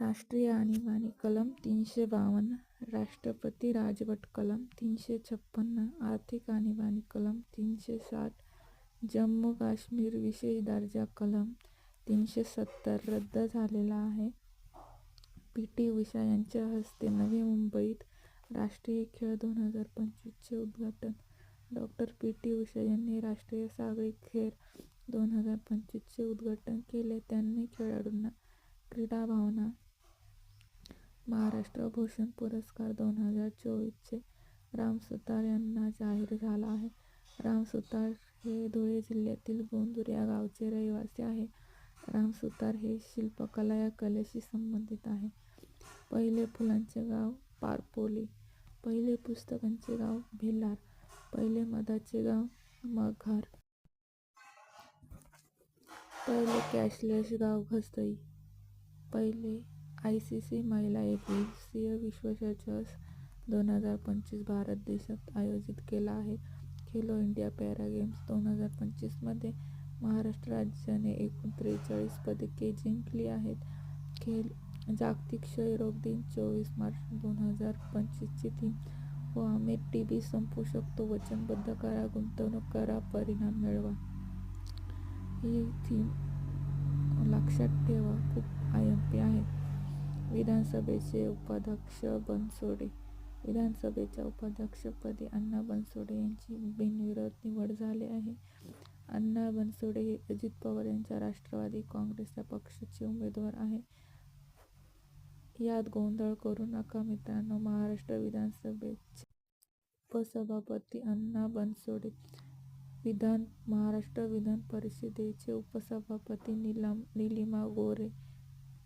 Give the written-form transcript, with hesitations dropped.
राष्ट्रीय आणीबाणी कलम 352, राष्ट्रपती राजवट कलम 356, आर्थिक आणीबाणी कलम 360, जम्मू काश्मीर विशेष दर्जा कलम 370 रद्द झालेला आहे. पी.टी. उषा यांच्या हस्ते नवी मुंबईत राष्ट्रीय खेळ 2025चे उद्घाटन. डॉ. पी.टी. उषा यांनी राष्ट्रीय सागरी खेळ 2025चे उद्घाटन केले. त्यांनी खेळाडूंना क्रीडा भावना महाराष्ट्र भूषण पुरस्कार 2024 राम सुतार यांना जाहीर झाला आहे. राम सुतार हे धुळे जिल्ह्यातील गोंदूर या गावचे रहिवासी आहे. राम सुतार हे शिल्पकला या कलेशी संबंधित आहे. पहिले फुलांचे गाव पारपोली, पहिले पुस्तकांचे गाव भिलार, पहिले मधाचे गाव मघार, पहिले कॅशलेस गाव घसई, पहिले आयसीसी महिला एकदिवसीय विश्वचषक 2025 भारत देशात आयोजित केला आहे. खेलो इंडिया पॅरा गेम्स 2025 मध्ये महाराष्ट्र राज्याने एकूण 43 पदके जिंकली आहेत. जागतिक क्षयरोग दिन 24 मार्च 2025 ची थीम व्हावे टीबी संपू शकतो, वचनबद्ध करा, गुंतवणूक करा, परिणाम मिळवा. ही थीम लक्षात ठेवा, खूप आयएमपी आहे. विधानसभेचे उपाध्यक्ष बनसोडे. विधानसभेच्या उपाध्यक्षपदी अण्णा बनसोडे यांची बिनविरोध निवड झाली आहे. अण्णा बनसोडे हे अजित पवार यांच्या राष्ट्रवादी काँग्रेस या पक्षाचे उमेदवार आहे. यात गोंधळ करू नका मित्रांनो. महाराष्ट्र विधानसभेचे उपसभापती अण्णा बनसोडे. महाराष्ट्र विधान परिषदेचे उपसभापती निलिमा गोरे.